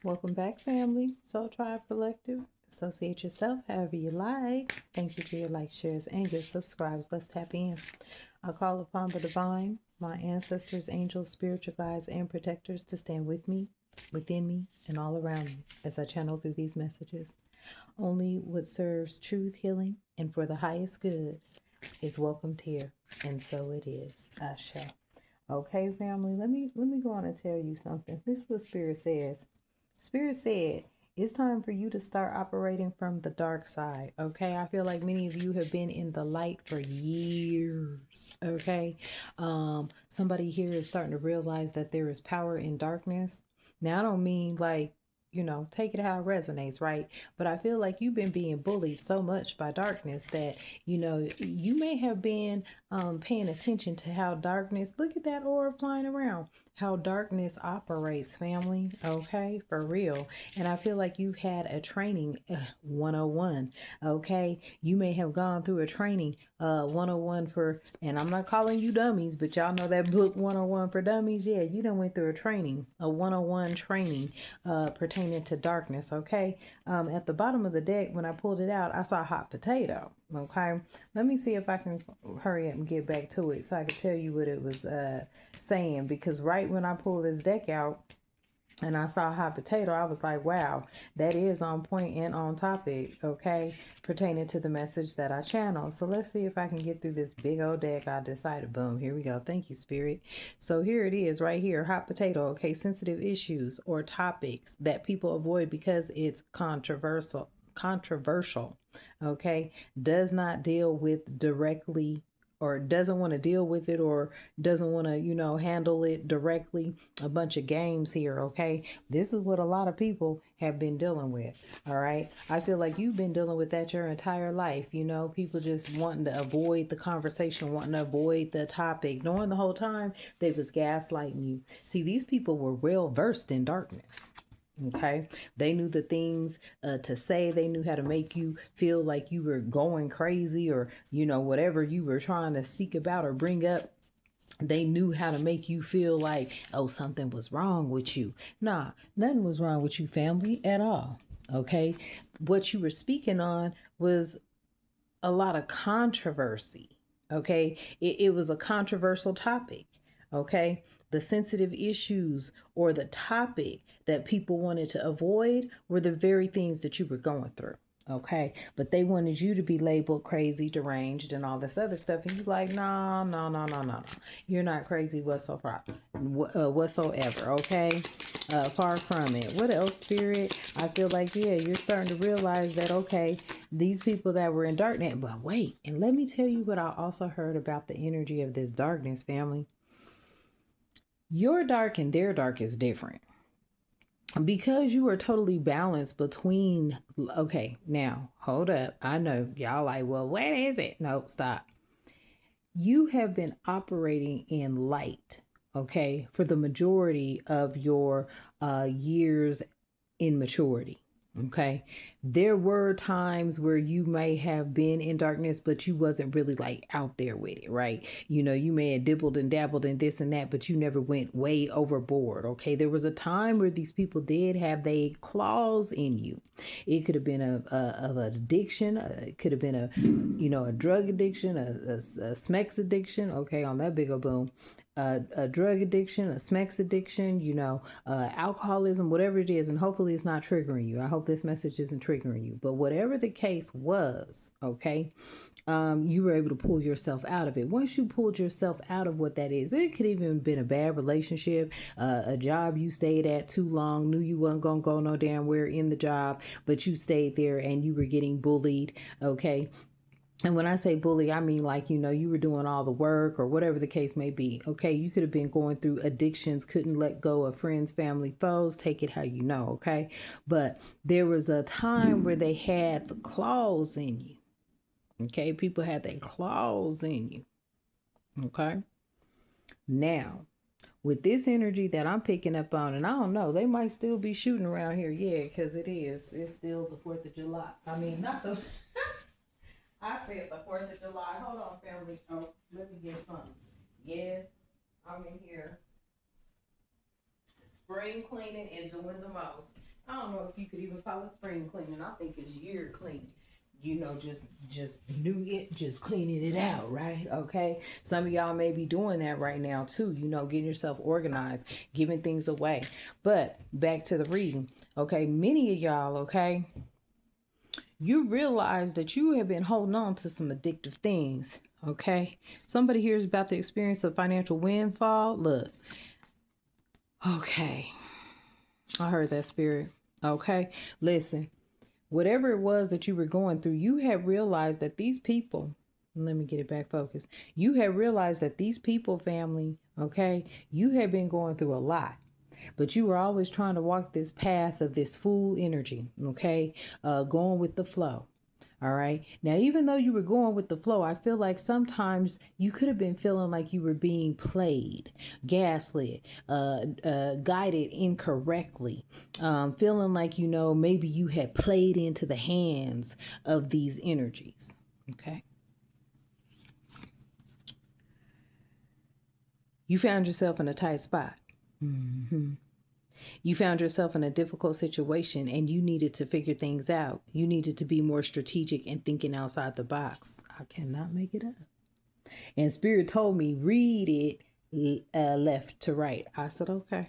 Welcome back, family. Soul Tribe Collective. Associate yourself however you like. Thank you for your likes, shares, and your subscribes. Let's tap in. I call upon the divine, my ancestors, angels, spiritual guides, and protectors to stand with me, within me, and all around me as I channel through these messages. Only what serves truth, healing, and for the highest good is welcomed here, and so it is. Asha. Okay, family. Let me go on and tell you something. This is what Spirit says. Spirit said, it's time for you to start operating from the dark side. Okay. I feel like many of you have been in the light for years. Okay. Somebody here is starting to realize that there is power in darkness. Now, I don't mean like, take it how it resonates, right? But I feel like you've been being bullied so much by darkness that, you may have been paying attention to how darkness, look at that aura flying around, how darkness operates, family. Okay, for real. And I feel like you've had a training 101. Okay, you may have gone through a training 101 for, and I'm not calling you dummies, but y'all know that book 101 for dummies. Yeah, you done went through a training, a 101 training pertaining to darkness. Okay, at the bottom of the deck, when I pulled it out, I saw hot potato. Okay, let me see if I can hurry up and get back to it so I can tell you what it was saying, because right when I pulled this deck out and I saw hot potato, I was like, wow, that is on point and on topic, okay, pertaining to the message that I channel. So let's see if I can get through this big old deck. I decided, boom, here we go. Thank you, Spirit. So here it is right here, hot potato, okay, sensitive issues or topics that people avoid because it's controversial, okay, does not deal with directly, or doesn't want to deal with it, or doesn't want to, handle it directly. A bunch of games here, okay? This is what a lot of people have been dealing with, all right? I feel like you've been dealing with that your entire life, people just wanting to avoid the conversation, wanting to avoid the topic, knowing the whole time they was gaslighting you. See, these people were well versed in darkness. Okay, they knew the things to say. They knew how to make you feel like you were going crazy, or whatever you were trying to speak about or bring up. They knew how to make you feel like, oh, something was wrong with you. Nah, nothing was wrong with you, family, at all. Okay, what you were speaking on was a lot of controversy. Okay, it was a controversial topic. Okay, the sensitive issues or the topic that people wanted to avoid were the very things that you were going through. Okay, but they wanted you to be labeled crazy, deranged, and all this other stuff. And you're like, no, no, no, no, no, no. You're not crazy whatsoever. Okay, far from it. What else, Spirit? I feel like, yeah, you're starting to realize that, okay, these people that were in darkness, but wait, and let me tell you what I also heard about the energy of this darkness, family. Your dark and their dark is different, because you are totally balanced between, okay, now hold up. I know y'all like, well, what is it? No, stop. You have been operating in light, okay, for the majority of your years in maturity. Okay, there were times where you may have been in darkness, but you wasn't really like out there with it, right? You may have dibbled and dabbled in this and that, but you never went way overboard. Okay, there was a time where these people did have they claws in you. It could have been of an addiction. It could have been a drug addiction, a smex addiction. Okay, on that big old boom. A drug addiction, a smex addiction, alcoholism, whatever it is. And hopefully it's not triggering you. I hope this message isn't triggering you. But whatever the case was, okay, you were able to pull yourself out of it. Once you pulled yourself out of what that is, it could even been a bad relationship, a job you stayed at too long, knew you wasn't going to go no damn where in the job, but you stayed there and you were getting bullied, okay? And when I say bully, I mean like, you were doing all the work or whatever the case may be. Okay, you could have been going through addictions, couldn't let go of friends, family, foes, take it how you know, okay? But there was a time where they had the claws in you. Okay, people had their claws in you. Okay, now with this energy that I'm picking up on, and I don't know, they might still be shooting around here, yeah, because it's still the 4th of July. I mean, not the. I said the 4th of July. Hold on, family. Oh, let me get something. Yes, I'm in here spring cleaning and doing the most. I don't know if you could even call it spring cleaning. I think it's year cleaning. Just new it, just cleaning it out, right? Okay. Some of y'all may be doing that right now too. Getting yourself organized, giving things away. But back to the reading. Okay, many of y'all, okay, you realize that you have been holding on to some addictive things. Okay. Somebody here is about to experience a financial windfall. Look. Okay. I heard that, spirit. Okay. Listen, whatever it was that you were going through, you have realized that these people, let me get it back focused. You have realized that these people, family, okay, you have been going through a lot. But you were always trying to walk this path of this fool energy, okay? Going with the flow. All right. Now, even though you were going with the flow, I feel like sometimes you could have been feeling like you were being played, gaslit, guided incorrectly, feeling like, maybe you had played into the hands of these energies. Okay. You found yourself in a tight spot. Mm-hmm. You found yourself in a difficult situation and you needed to figure things out. You needed to be more strategic and thinking outside the box. I cannot make it up. And Spirit told me, read it left to right. I said, okay.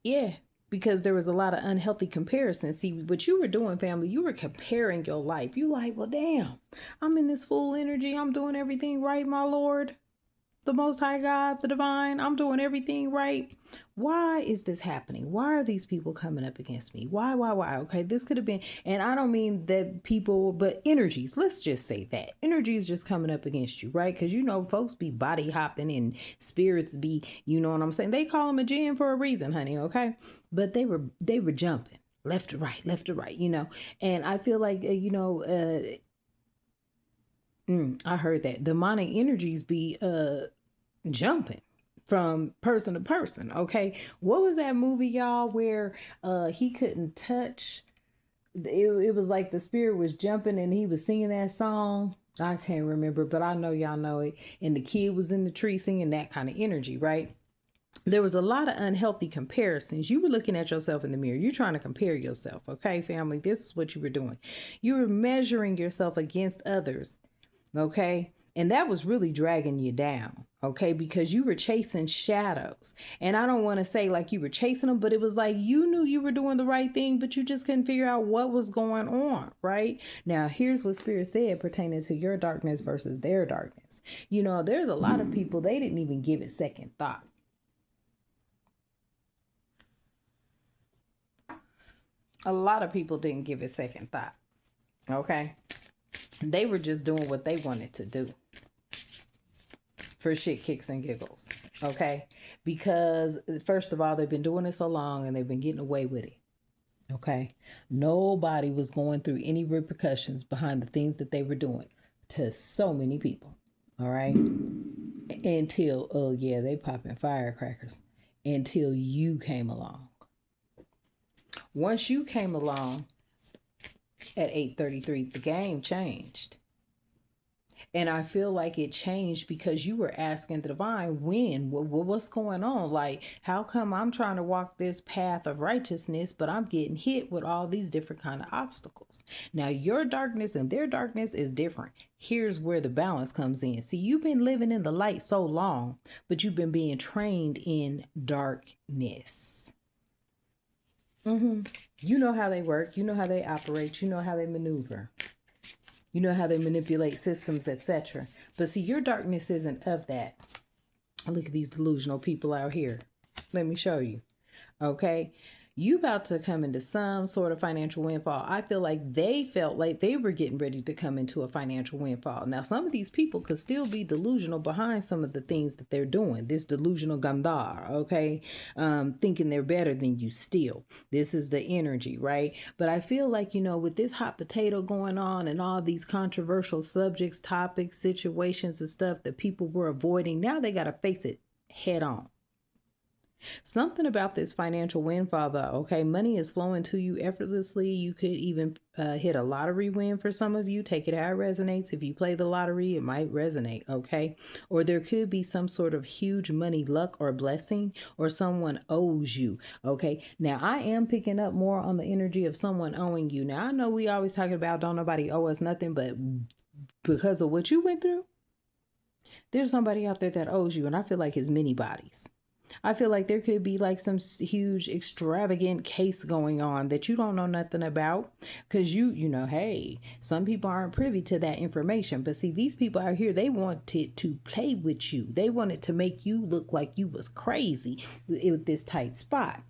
Yeah, because there was a lot of unhealthy comparison. See, what you were doing, family, you were comparing your life. You like, well, damn, I'm in this full energy. I'm doing everything right, my Lord. The Most High God, the Divine, I'm doing everything right. Why is this happening? Why are these people coming up against me? Why? Okay, this could have been, and I don't mean that people, but energies. Let's just say that energies just coming up against you, right? Because folks be body hopping and spirits be, you know what I'm saying? They call them a jinn for a reason, honey. Okay, but they were jumping left to right, and I feel like I heard that demonic energies be jumping from person to person. Okay, what was that movie, y'all, where he couldn't touch? It was like the spirit was jumping and he was singing that song. I can't remember, but I know y'all know it. And the kid was in the tree singing that kind of energy, right? There was a lot of unhealthy comparisons. You were looking at yourself in the mirror. You're trying to compare yourself. Okay, family, this is what you were doing. You were measuring yourself against others. Okay. And that was really dragging you down. Okay. Because you were chasing shadows. And I don't want to say like you were chasing them, but it was like you knew you were doing the right thing, but you just couldn't figure out what was going on. Right. Now, here's what Spirit said pertaining to your darkness versus their darkness. There's a lot of people, they didn't even give it second thought. A lot of people didn't give it second thought. Okay. They were just doing what they wanted to do for shit, kicks, and giggles. Okay. Because first of all, they've been doing it so long and they've been getting away with it. Okay. Nobody was going through any repercussions behind the things that they were doing to so many people. All right. Until, oh yeah, they popping firecrackers until you came along. Once you came along at 8:33, the game changed. And I feel like it changed because you were asking the divine, when, what's going on? Like, how come I'm trying to walk this path of righteousness, but I'm getting hit with all these different kind of obstacles? Now, your darkness and their darkness is different. Here's where the balance comes in. See, you've been living in the light so long, but you've been being trained in darkness. You know how they work. You know how they operate. You know how they maneuver. You know how they manipulate systems, etc. But see, your darkness isn't of that. Look at these delusional people out here. Let me show you. Okay. You about to come into some sort of financial windfall. I feel like they felt like they were getting ready to come into a financial windfall. Now, some of these people could still be delusional behind some of the things that they're doing. This delusional gandar, okay? Thinking they're better than you still. This is the energy, right? But I feel like, with this hot potato going on and all these controversial subjects, topics, situations and stuff that people were avoiding, now they got to face it head on. Something about this financial windfall, though, okay? Money is flowing to you effortlessly. You could even hit a lottery win for some of you. Take it how it resonates. If you play the lottery, it might resonate, okay? Or there could be some sort of huge money luck or blessing, or someone owes you, okay? Now, I am picking up more on the energy of someone owing you. Now, I know we always talking about don't nobody owe us nothing, but because of what you went through, there's somebody out there that owes you, and I feel like it's many bodies. I feel like there could be like some huge extravagant case going on that you don't know nothing about, because you know, hey, some people aren't privy to that information. But see, these people out here, they wanted to play with you. They wanted to make you look like you was crazy with this tight spot.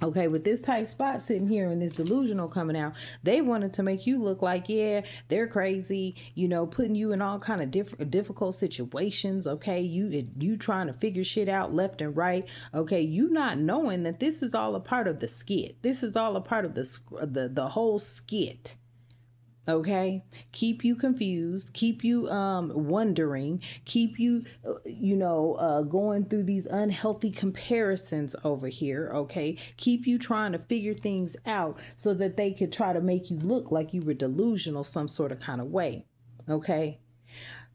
Okay, with this tight spot sitting here and this delusional coming out, they wanted to make you look like, yeah, they're crazy, you know, putting you in all kind of difficult situations. Okay, you trying to figure shit out left and right. Okay, you not knowing that this is all a part of the skit. This is all a part of the whole skit. Okay, keep you confused, keep you wondering, keep you going through these unhealthy comparisons over here. Okay, keep you trying to figure things out so that they could try to make you look like you were delusional some sort of kind of way. Okay,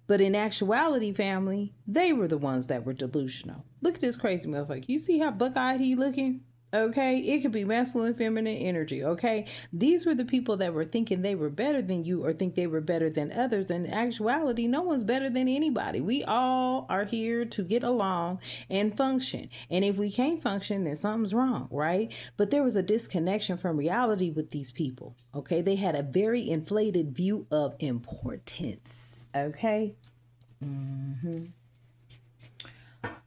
but in actuality, family, they were the ones that were delusional. Look at this crazy motherfucker. You see how buck-eyed he looking? Okay, it could be masculine, feminine energy. Okay, these were the people that were thinking they were better than you or think they were better than others. In actuality, no one's better than anybody. We all are here to get along and function. And if we can't function, then something's wrong, right? But there was a disconnection from reality with these people. Okay, they had a very inflated view of importance. Okay.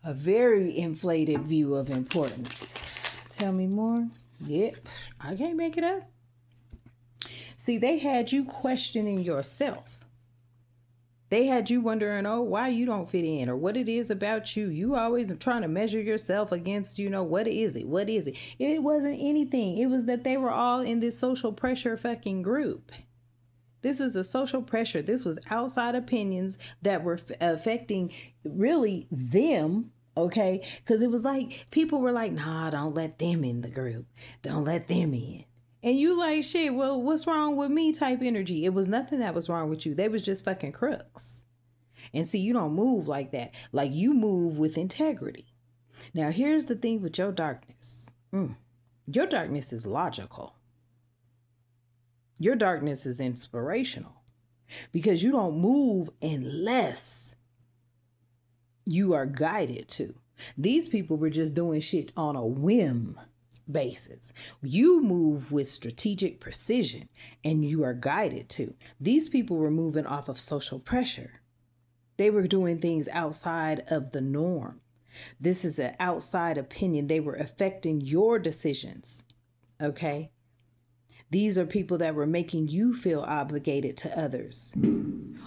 A very inflated view of importance. Tell me more. Yep, I can't make it up. See, they had you questioning yourself. They had you wondering, oh, why you don't fit in or what it is about you. You always trying to measure yourself against, what is it? What is it? It wasn't anything. It was that they were all in this social pressure fucking group. This is a social pressure. This was outside opinions that were affecting really them. Okay, because it was like people were like, nah, don't let them in the group. Don't let them in. And you like, shit, well, what's wrong with me type energy? It was nothing that was wrong with you. They was just fucking crooks. And see, you don't move like that. Like you move with integrity. Now, here's the thing with your darkness. Your darkness is logical. Your darkness is inspirational because you don't move unless you are guided to. These people were just doing shit on a whim basis. You move with strategic precision and you are guided to. These people were moving off of social pressure. They were doing things outside of the norm. This is an outside opinion. They were affecting your decisions. Okay? These are people that were making you feel obligated to others,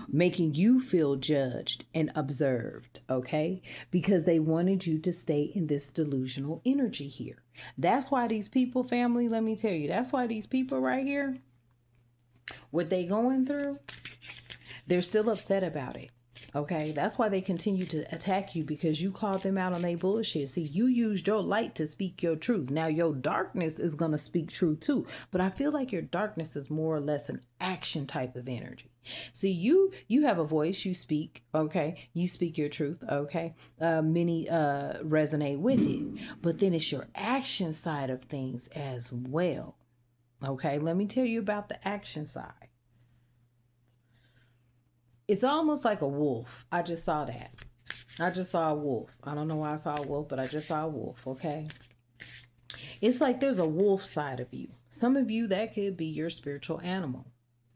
making you feel judged and observed, okay? Because they wanted you to stay in this delusional energy here. That's why these people, family, let me tell you, that's why these people right here, what they going through, they're still upset about it. Okay, that's why they continue to attack you, because you called them out on their bullshit. See, you used your light to speak your truth. Now your darkness is going to speak truth too. But I feel like your darkness is more or less an action type of energy. See, you have a voice, you speak, okay? You speak your truth, okay? Many resonate with it. But then it's your action side of things as well. Okay, let me tell you about the action side. It's almost like a wolf. I just saw that. I just saw a wolf. I don't know why I saw a wolf, but I just saw a wolf, okay? It's like there's a wolf side of you. Some of you, that could be your spiritual animal.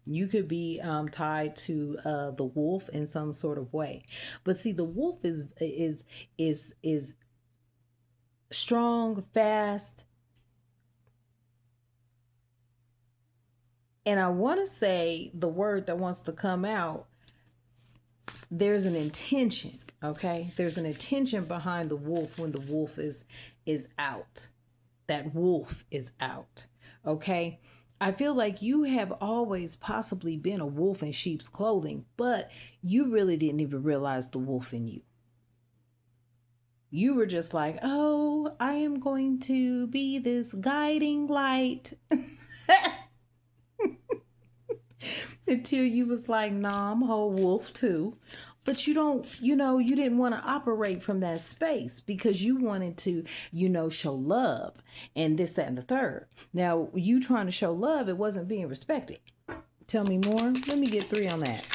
You could be tied to the wolf in some sort of way. But see, the wolf is strong, fast. And I want to say the word that wants to come out, there's an intention, okay? There's an intention behind the wolf when the wolf is out. That wolf is out, okay? I feel like you have always possibly been a wolf in sheep's clothing, but you really didn't even realize the wolf in you. You were just like, oh, I am going to be this guiding light. Until you was like, nah, I'm a whole wolf too. But you don't, you didn't want to operate from that space because you wanted to, show love and this, that, and the third. Now, you trying to show love, it wasn't being respected. Tell me more. Let me get 3 on that.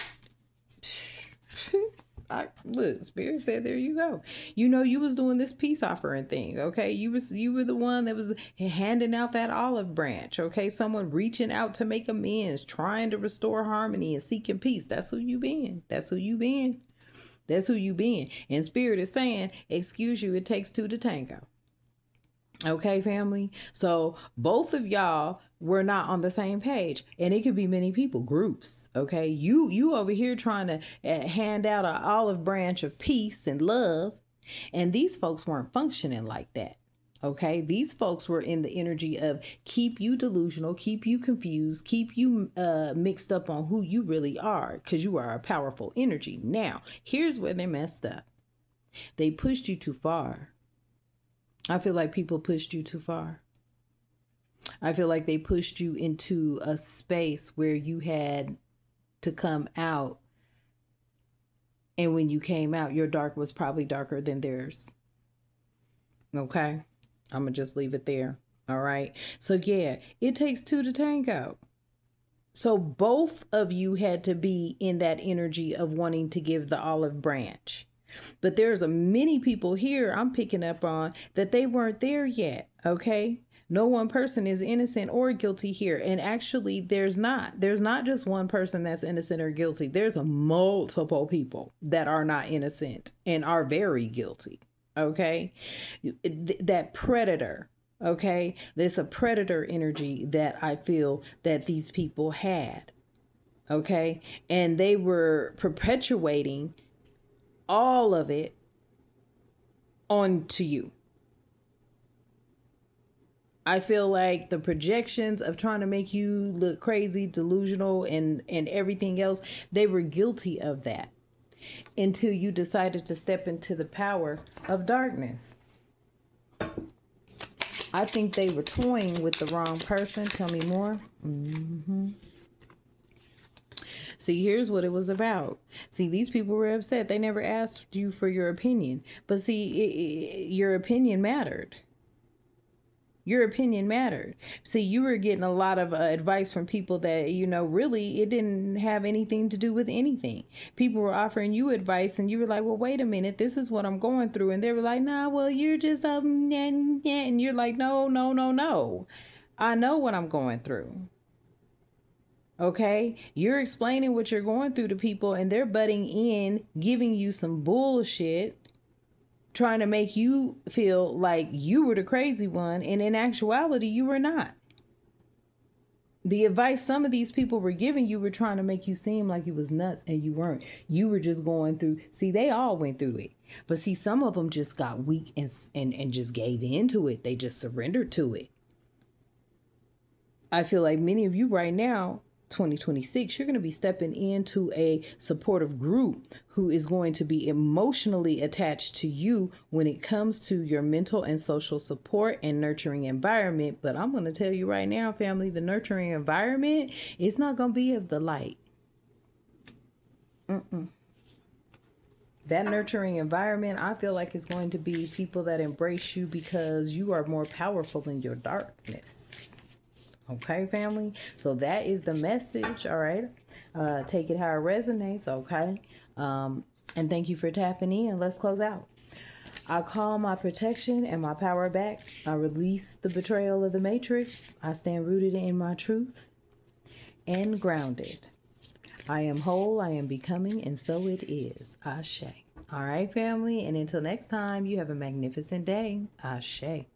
Look, Spirit said, there you go. You was doing this peace offering thing, okay? You were the one that was handing out that olive branch, okay? Someone reaching out to make amends, trying to restore harmony and seeking peace. That's who you been. That's who you been. That's who you been. And Spirit is saying, excuse you, it takes 2 to tango. Okay, family. So both of y'all were not on the same page, and it could be many people, groups. Okay, you over here trying to hand out an olive branch of peace and love, and these folks weren't functioning like that. Okay, these folks were in the energy of keep you delusional, keep you confused, keep you mixed up on who you really are, because you are a powerful energy. Now, here's where they messed up. They pushed you too far. I feel like people pushed you too far. I feel like they pushed you into a space where you had to come out. And when you came out, your dark was probably darker than theirs. Okay? I'm going to just leave it there. All right? So yeah, it takes 2 to tango. So both of you had to be in that energy of wanting to give the olive branch. But there's many people here I'm picking up on that they weren't there yet. Okay. No one person is innocent or guilty here. And actually there's not just one person that's innocent or guilty. There's multiple people that are not innocent and are very guilty. Okay. That predator. Okay. There's a predator energy that I feel that these people had. Okay. And they were perpetuating all of it onto you. I feel like the projections of trying to make you look crazy, delusional, and everything else, they were guilty of that until you decided to step into the power of darkness. I think they were toying with the wrong person. Tell me more. See, here's what it was about. See, these people were upset. They never asked you for your opinion. But see, your opinion mattered. Your opinion mattered. See, you were getting a lot of advice from people that, really it didn't have anything to do with anything. People were offering you advice and you were like, well, wait a minute, this is what I'm going through. And they were like, nah, well, you're just, and you're like, no. I know what I'm going through. Okay, you're explaining what you're going through to people and they're butting in, giving you some bullshit, trying to make you feel like you were the crazy one. And in actuality, you were not. The advice some of these people were giving you were trying to make you seem like you was nuts, and you weren't. You were just going through. See, they all went through it. But see, some of them just got weak and just gave into it. They just surrendered to it. I feel like many of you right now, 2026, you're going to be stepping into a supportive group who is going to be emotionally attached to you when it comes to your mental and social support and nurturing environment. But I'm going to tell you right now, family, the nurturing environment is not going to be of the light. That nurturing environment, I feel like, is going to be people that embrace you because you are more powerful than your darkness. Okay, family. So that is the message. All right. Take it how it resonates. Okay. And thank you for tapping in. Let's close out. I call my protection and my power back. I release the betrayal of the matrix. I stand rooted in my truth and grounded. I am whole. I am becoming. And so it is. Ashe. All right, family. And until next time, you have a magnificent day. Ashe.